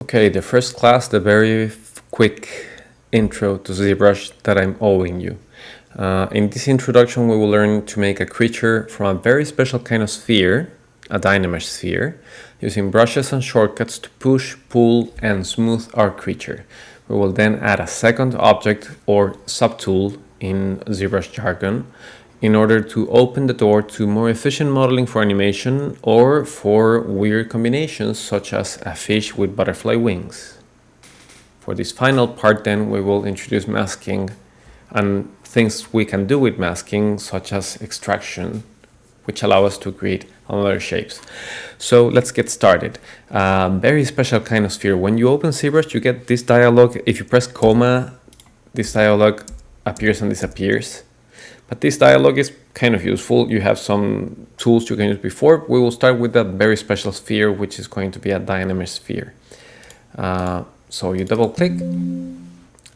Okay, the first class, the very quick intro to ZBrush that I'm owing you. In this introduction, we will learn to make a creature from a very special kind of sphere, a dynamesh sphere, using brushes and shortcuts to push, pull, and smooth our creature. We will then add a second object or subtool in ZBrush jargon in order to open the door to more efficient modeling for animation or for weird combinations such as a fish with butterfly wings. For this final part then we will introduce masking and things we can do with masking such as extraction, which allow us to create other shapes. So let's get started. Very special kind of sphere. When you open ZBrush you get this dialog. If you press comma, this dialog appears and disappears. But this dialog is kind of useful. You have some tools you can use before. We will start with that very special sphere, which is going to be a dynamesh sphere. So you double click,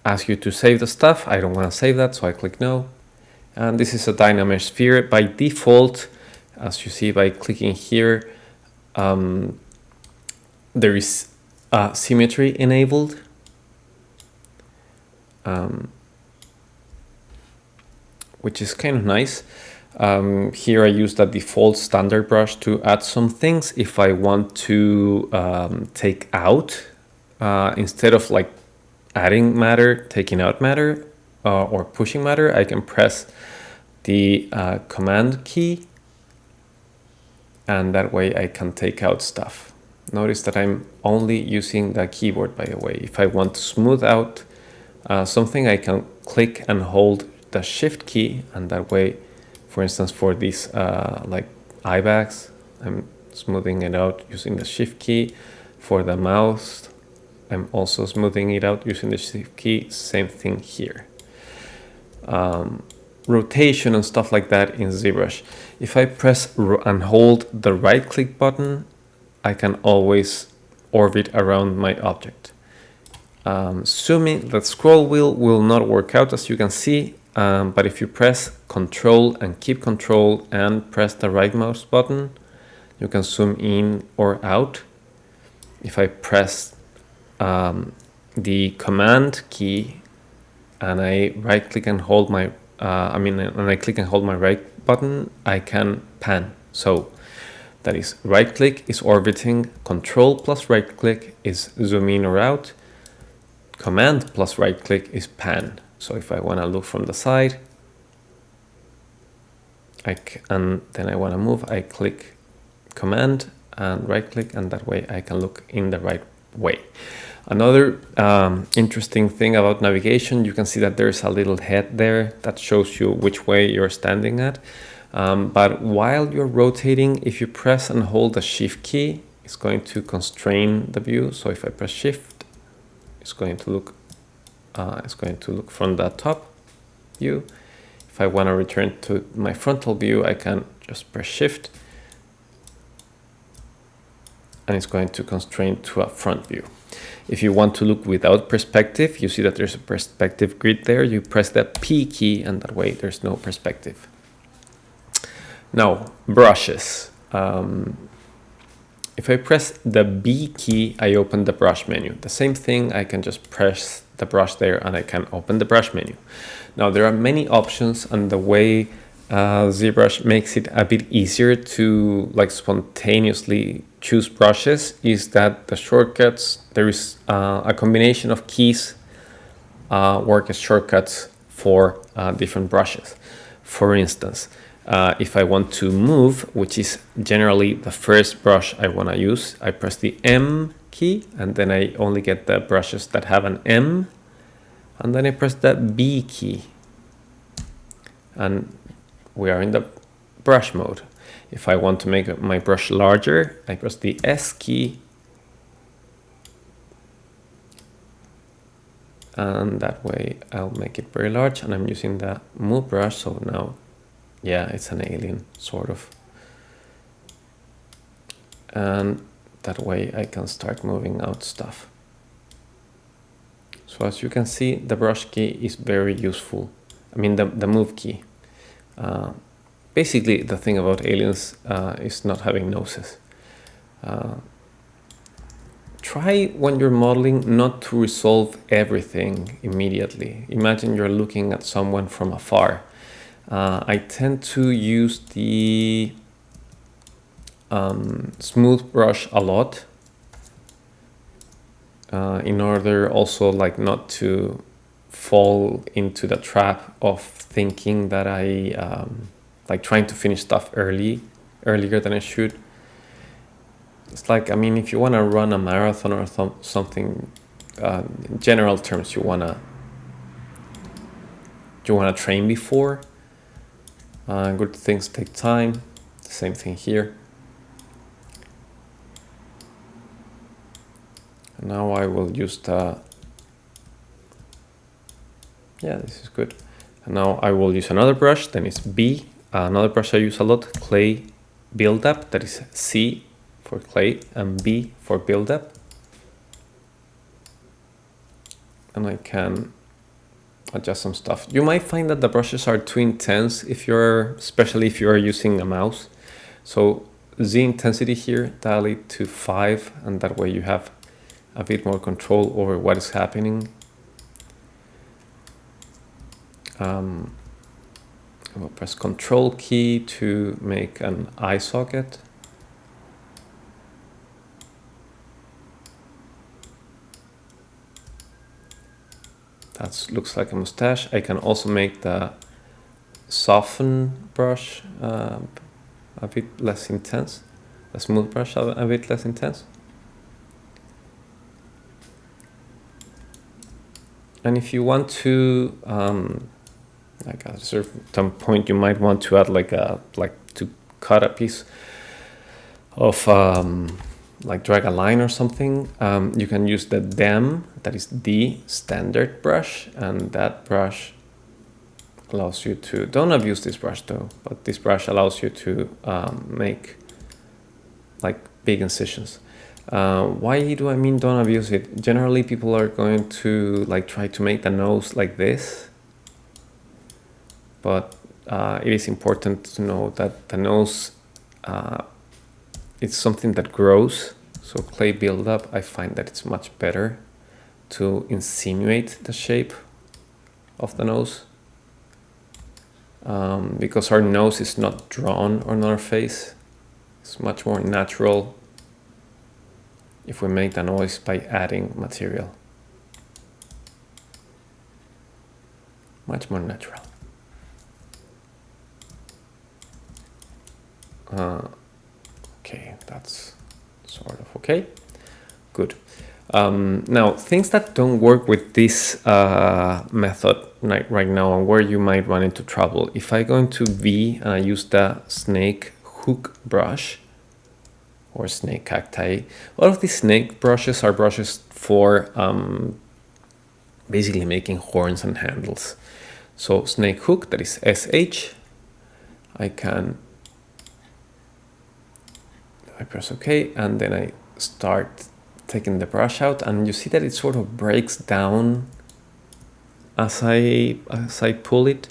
ask you to save the stuff. I don't want to save that, so I click no. And this is a dynamesh sphere. By default, as you see by clicking here, there is symmetry enabled. Which is kind of nice. Here I use the default standard brush to add some things. If I want to take out, instead of like adding matter, taking out matter, or pushing matter, I can press the command key, and that way I can take out stuff. Notice that I'm only using the keyboard, by the way. If I want to smooth out something, I can click and hold the shift key, and that way, for instance, for these like eye bags, I'm smoothing it out using the shift key. For the mouth, I'm also smoothing it out using the shift key. Same thing here. Rotation and stuff like that in ZBrush. If I press and hold the right click button, I can always orbit around my object. Zooming, the scroll wheel will not work out, as you can see. But if you press Control and keep Control and press the right mouse button, you can zoom in or out. If I press the Command key and I right click and hold my, and I click and hold my right button, I can pan. So that is right click is orbiting, Control plus right click is zoom in or out, Command plus right click is pan. So if I want to look from the side, and then I want to move, I click Command and right click, and that way I can look in the right way. Another interesting thing about navigation, you can see that there's a little head there that shows you which way you're standing at. But while you're rotating, if you press and hold the shift key, it's going to constrain the view. So if I press shift, it's going to look from the top view. If I want to return to my frontal view, I can just press shift and it's going to constrain to a front view. If you want to look without perspective, you see that there's a perspective grid there. You press the P key and that way there's no perspective. Now, brushes. If I press the B key, I open the brush menu. The same thing, I can just press the brush there and I can open the brush menu. Now there are many options, and the way ZBrush makes it a bit easier to like spontaneously choose brushes is that the shortcuts, there is a combination of keys work as shortcuts for different brushes. For instance, if I want to move, which is generally the first brush I want to use, I press the M key and then I only get the brushes that have an M, and then I press the B key and we are in the brush mode. If I want to make my brush larger, I press the S key and that way I'll make it very large, and I'm using the move brush, so now yeah, it's an alien sort of, and that way I can start moving out stuff. So as you can see, the brush key is very useful. I mean the move key. Basically the thing about aliens is not having noses. try when you're modeling not to resolve everything immediately. Imagine you're looking at someone from afar. I tend to use the smooth brush a lot in order also like not to fall into the trap of thinking that I like trying to finish stuff earlier than I should. It's like, I mean, if you want to run a marathon or something, in general terms, you wanna train before. Good things take time. The same thing here. And now I will use the, yeah, this is good. And now I will use another brush, then it's B. Another brush I use a lot, clay buildup, that is C for clay and B for buildup. And I can adjust some stuff. You might find that the brushes are too intense especially if you're using a mouse. So Z intensity here, dial it to 5, and that way you have a bit more control over what is happening. I will press Control key to make an eye socket. That looks like a mustache. I can also make the soften brush a bit less intense, the smooth brush a bit less intense. And if you want to, like at a certain point, you might want to add like to cut a piece of like drag a line or something. You can use the DEM, that is the standard brush, and that brush allows you to, don't abuse this brush though, but this brush allows you to make like big incisions. Why do I mean don't abuse it? Generally people are going to like try to make the nose like this, but it is important to know that the nose it's something that grows. So clay buildup, I find that it's much better to insinuate the shape of the nose, because our nose is not drawn on our face. It's much more natural if we make the noise by adding material. Much more natural. Okay, that's sort of okay. Good. Now, things that don't work with this method right now and where you might run into trouble. If I go into V and I use the snake hook brush or snake cacti, a lot of these snake brushes are brushes for basically making horns and handles. So snake hook, that is SH, I press OK, and then I start taking the brush out, and you see that it sort of breaks down as I pull it.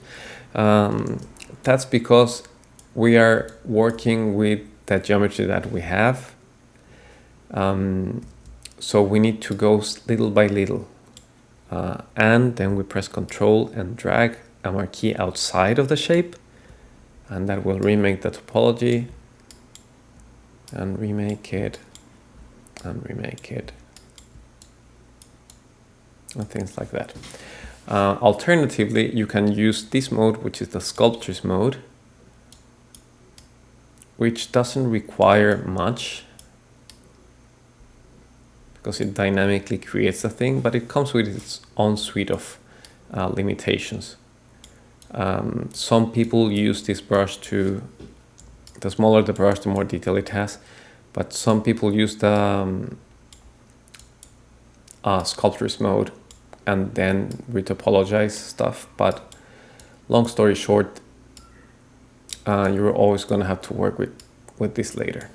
That's because we are working with the geometry that we have. So we need to go little by little. And then we press Control and drag a marquee outside of the shape, and that will remake the topology and remake it and remake it and things like that. Alternatively, you can use this mode, which is the sculptress mode, which doesn't require much because it dynamically creates a thing, but it comes with its own suite of limitations. Some people use this brush to, the smaller the brush, the more detail it has, but some people use the sculptress mode and then retopologize stuff. But long story short, you're always going to have to work with this later.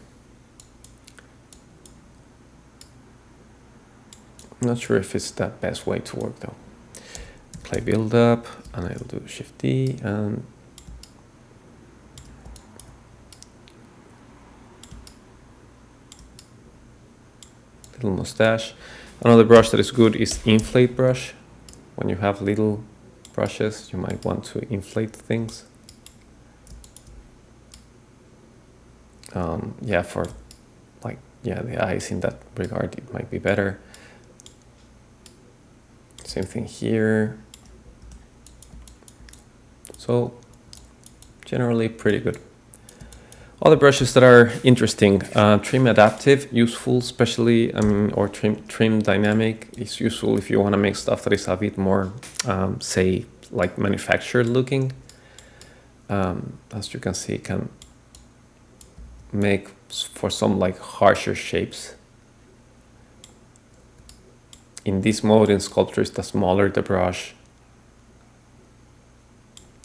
I'm not sure if it's the best way to work though. Play build up, and I'll do Shift D and little mustache. Another brush that is good is inflate brush. When you have little brushes, you might want to inflate things. Yeah, for like, yeah, the eyes in that regard, it might be better. Same thing here. So generally pretty good. Other brushes that are interesting, trim adaptive, useful, especially, or trim dynamic is useful if you want to make stuff that is a bit more, say, like manufactured looking. As you can see, it can make for some like harsher shapes. In this mode in Sculptris, the smaller the brush,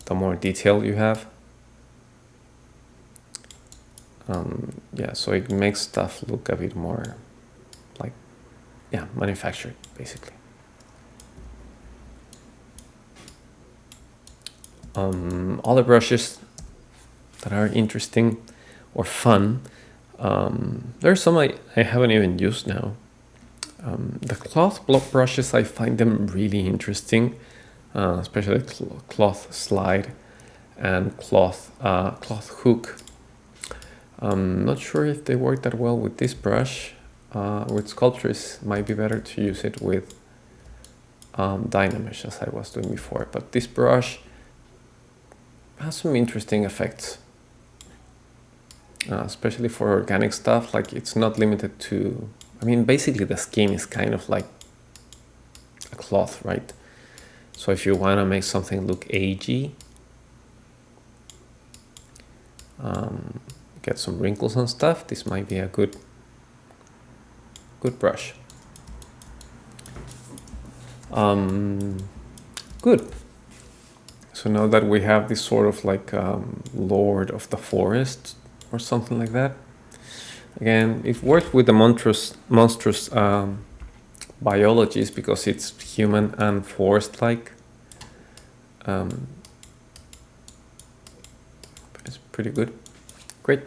the more detail you have. Yeah, so it makes stuff look a bit more like, yeah, manufactured, basically. Other brushes that are interesting or fun, there's some I haven't even used now. The cloth block brushes, I find them really interesting, especially cloth slide and cloth hook. I'm not sure if they work that well with this brush. With Sculptris, might be better to use it with Dynamesh, as I was doing before. But this brush has some interesting effects, especially for organic stuff. Like, it's not limited to, I mean, basically the skin is kind of like a cloth, right? So if you want to make something look agey, get some wrinkles and stuff, this might be a good brush. Good. So now that we have this sort of like Lord of the Forest or something like that, again, it works with the monstrous biologies because it's human and forest-like. It's pretty good. Great.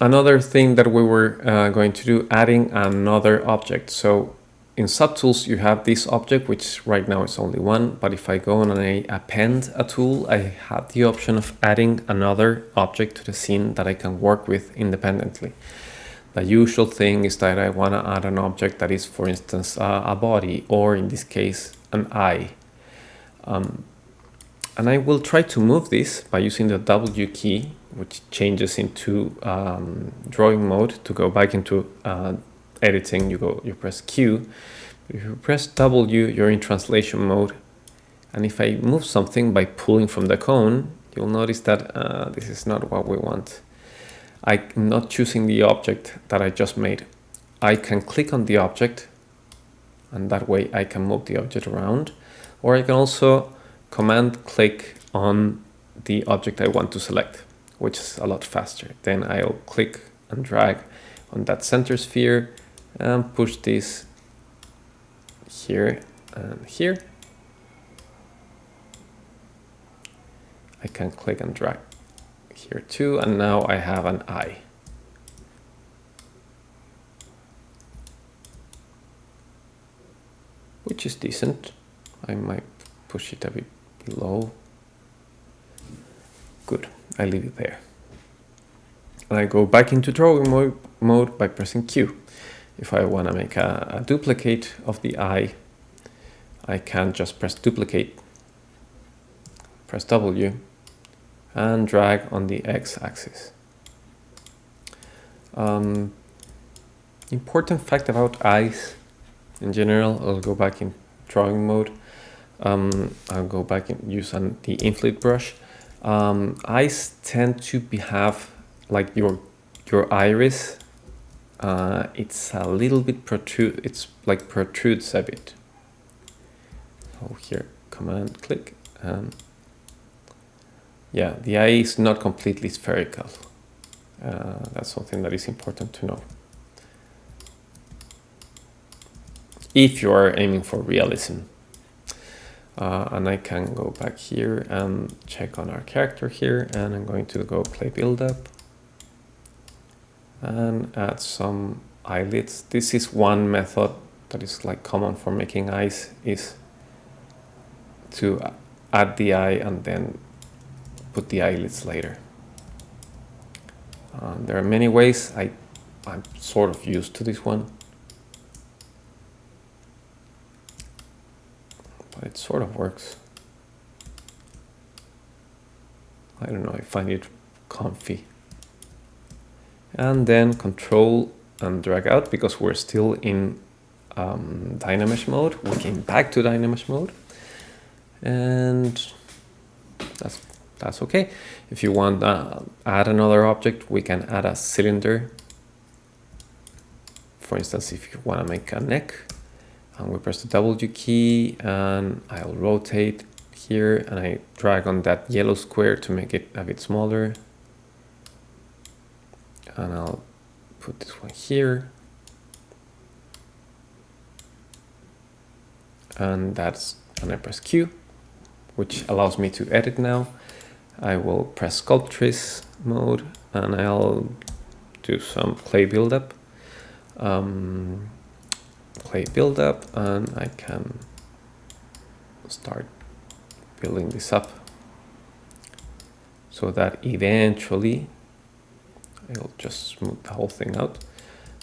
Another thing that we were going to do, adding another object. So in subtools, you have this object, which right now is only one, but if I go on and append a tool, I have the option of adding another object to the scene that I can work with independently. The usual thing is that I want to add an object that is, for instance, a body, or in this case, an eye. And I will try to move this by using the W key, which changes into drawing mode. To go back into editing, you press Q. If you press W, you're in translation mode. And if I move something by pulling from the cone, you'll notice that this is not what we want. I'm not choosing the object that I just made. I can click on the object, and that way I can move the object around. Or I can also command click on the object I want to select, which is a lot faster. Then I'll click and drag on that center sphere and push this here and here. I can click and drag here too, and now I have an eye. Which is decent. I might push it a bit below. Good, I leave it there. And I go back into drawing mode by pressing Q. If I want to make a duplicate of the eye, I can just press duplicate, press W, and drag on the X-axis. Important fact about eyes in general, I'll go back in drawing mode. I'll go back and use the inflate brush. Eyes tend to have like your iris. It's a little bit protrudes a bit. Oh, here, command click, and yeah, the eye is not completely spherical. That's something that is important to know if you are aiming for realism. And I can go back here and check on our character here, and I'm going to go play build up and add some eyelids. This is one method that is like common for making eyes, is to add the eye and then put the eyelids later. There are many ways. I'm sort of used to this one, but it sort of works. I don't know, I find it comfy. And then control and drag out, because we're still in Dynamesh mode. We came back to Dynamesh mode, and that's okay. If you want to add another object, we can add a cylinder. For instance, if you want to make a neck, and we press the W key, and I'll rotate here, and I drag on that yellow square to make it a bit smaller. And I'll put this one here. And I press Q, which allows me to edit now. I will press sculptress mode, and I'll do some clay buildup. And I can start building this up so that eventually, I'll just smooth the whole thing out,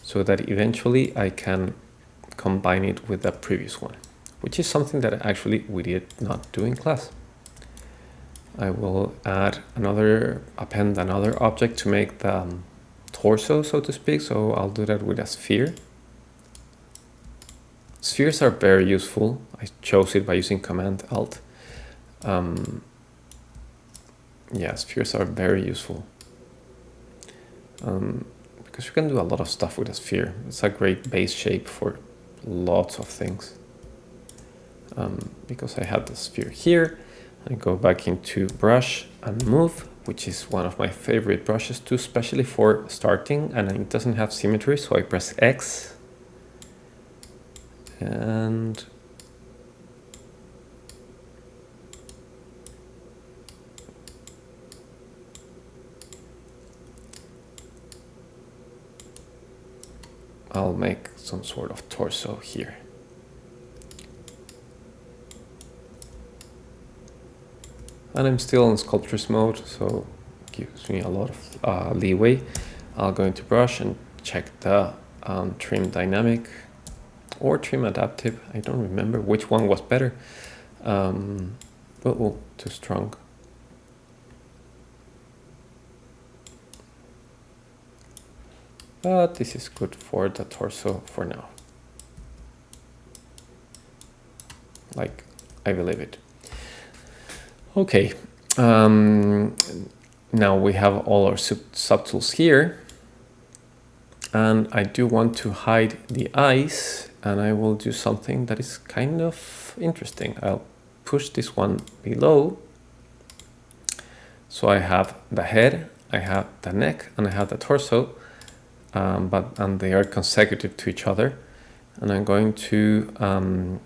so that eventually I can combine it with the previous one, which is something that actually we did not do in class. I will append another object to make the torso, so to speak. So I'll do that with a sphere. Spheres are very useful. I chose it by using Command Alt. Yeah, spheres are very useful. Because you can do a lot of stuff with a sphere. It's a great base shape for lots of things. Because I have the sphere here, I go back into brush and move, which is one of my favorite brushes too, especially for starting, and it doesn't have symmetry, so I press X and I'll make some sort of torso here. And I'm still in sculptress mode, so it gives me a lot of leeway. I'll go into brush and check the trim dynamic or trim adaptive. I don't remember which one was better, but too strong. But this is good for the torso for now. Like, I believe it. Okay, now we have all our subtools here, and I do want to hide the eyes, and I will do something that is kind of interesting. I'll push this one below, so I have the head, I have the neck, and I have the torso, and they are consecutive to each other, and I'm going to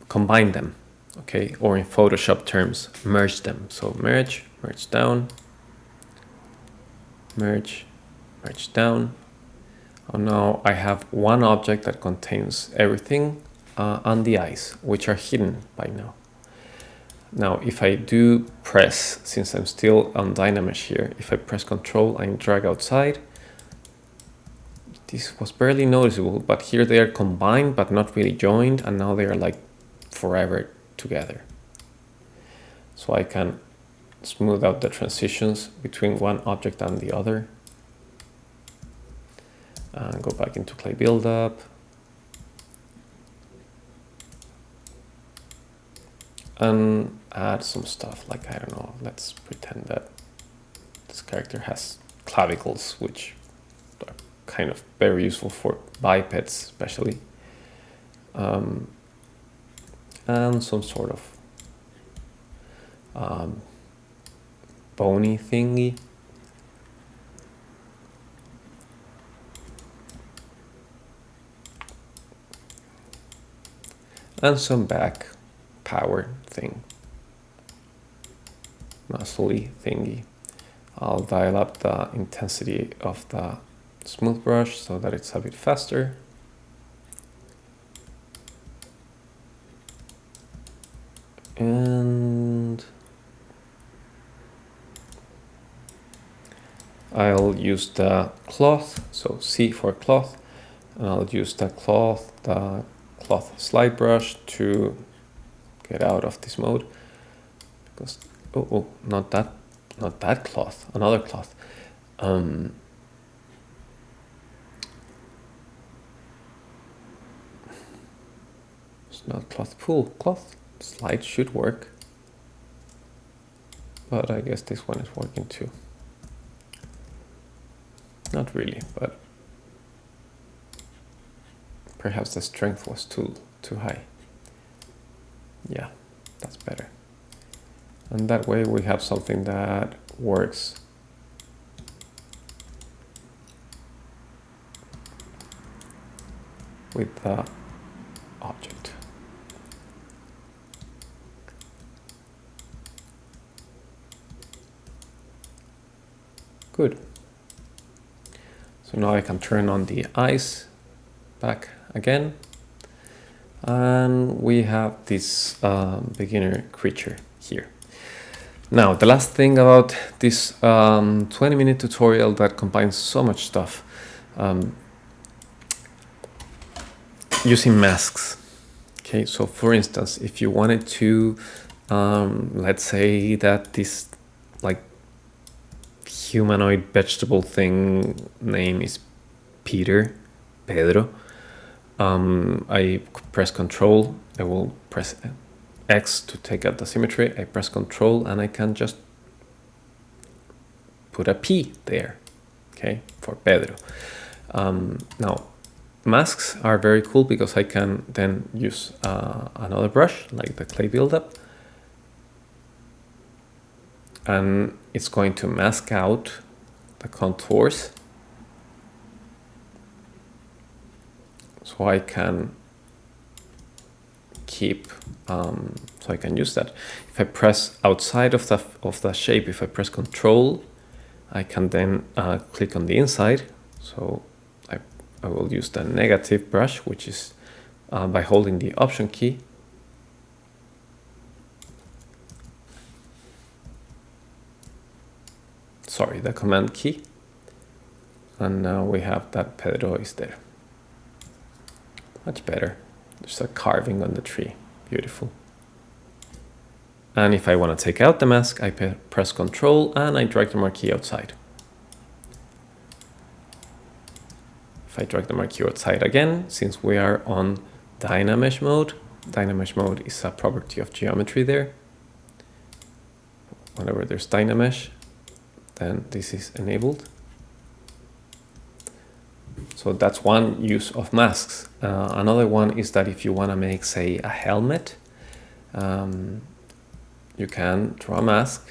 combine them. Okay, or in Photoshop terms, merge them. So merge down, merge down. And now I have one object that contains everything and the eyes, which are hidden by now. Now, if I do press, since I'm still on Dynamesh here, if I press Control and drag outside, this was barely noticeable, but here they are combined but not really joined, and now they are like forever together. So I can smooth out the transitions between one object and the other. And go back into clay buildup. And add some stuff, like, I don't know, let's pretend that this character has clavicles, which are kind of very useful for bipeds especially. And some sort of bony thingy. And some back power thing. Muscly thingy. I'll dial up the intensity of the smooth brush so that it's a bit faster. And I'll use the cloth, so C for cloth, and I'll use the cloth slide brush to get out of this mode. Because not that cloth, another cloth. It's not cloth pool, cloth slide should work, but I guess this one is working too. Not really, but perhaps the strength was too high. Yeah, that's better. And that way we have something that works with the object. Good. So now I can turn on the eyes back again. And we have this beginner creature here. Now, the last thing about this 20-minute tutorial that combines so much stuff, using masks. Okay, so for instance, if you wanted to, let's say that this like humanoid vegetable thing name is Pedro. I press Control, I will press X to take out the symmetry, I press Control and I can just put a P there, okay, for Pedro. Now, masks are very cool because I can then use another brush, like the clay buildup, and it's going to mask out the contours. So I can keep, so I can use that. If I press outside of the shape, if I press Control, I can then click on the inside. So I will use the negative brush, which is by holding the Option key. Sorry, the Command key. And now we have that Pedro is there. Much better. There's a carving on the tree. Beautiful. And if I want to take out the mask, I press Control and I drag the marquee outside. If I drag the marquee outside again, since we are on Dynamesh mode is a property of geometry there. Whenever there's Dynamesh, then this is enabled. So that's one use of masks. Another one is that if you want to make, say, a helmet, you can draw a mask.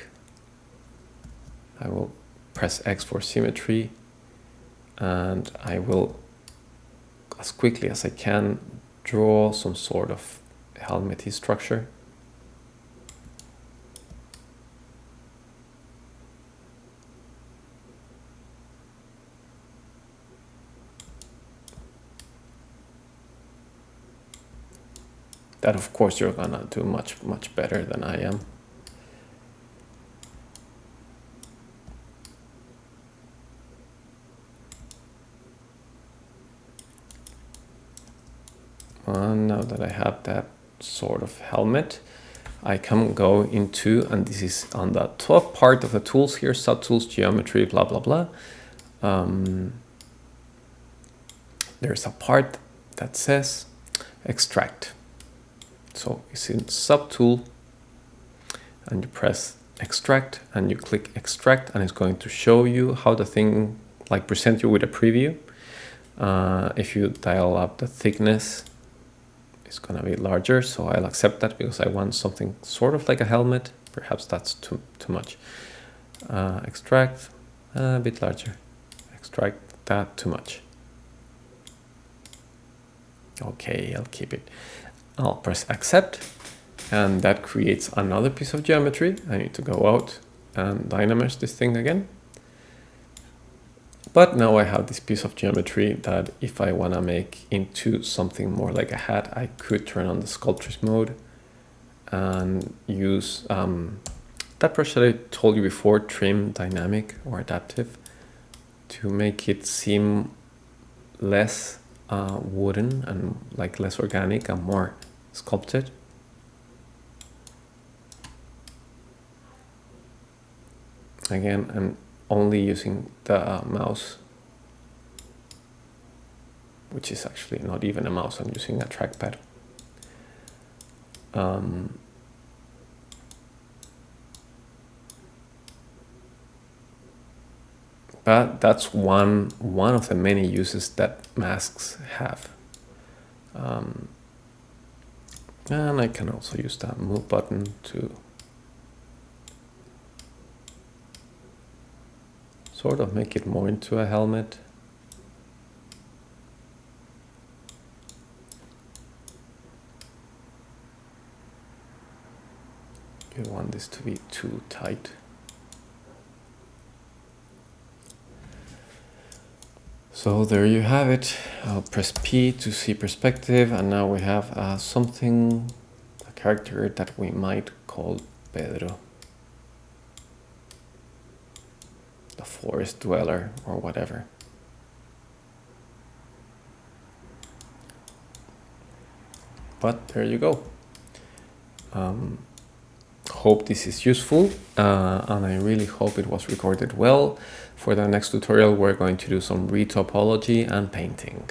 I will press X for symmetry, and I will, as quickly as I can, draw some sort of helmety structure. That, of course, you're gonna do much better than I am. And now that I have that sort of helmet, I can go into, and this is on the top part of the tools here, subtools, geometry, blah, blah, blah. There's a part that says extract. So it's in subtool, and you press extract and you click extract, and it's going to show you how the thing, like, present you with a preview. If you dial up the thickness, it's gonna be larger, so I'll accept that because I want something sort of like a helmet. Perhaps that's too much. Extract, a bit larger. Extract that, too much. Okay, I'll keep it. I'll press accept, and that creates another piece of geometry. I need to go out and Dynamesh this thing again. But now I have this piece of geometry that if I want to make into something more like a hat, I could turn on the sculptress mode and use that brush that I told you before, trim, dynamic, or adaptive, to make it seem less wooden and like less organic and more sculpted. Again, I'm only using the mouse, which is actually not even a mouse, I'm using a trackpad. But that's one of the many uses that masks have. And I can also use that move button to sort of make it more into a helmet. You don't want this to be too tight. So there you have it. I'll press P to see perspective, and now we have a character that we might call Pedro, the forest dweller or whatever. But there you go. Hope this is useful, and I really hope it was recorded well. For the next tutorial, we're going to do some retopology and painting.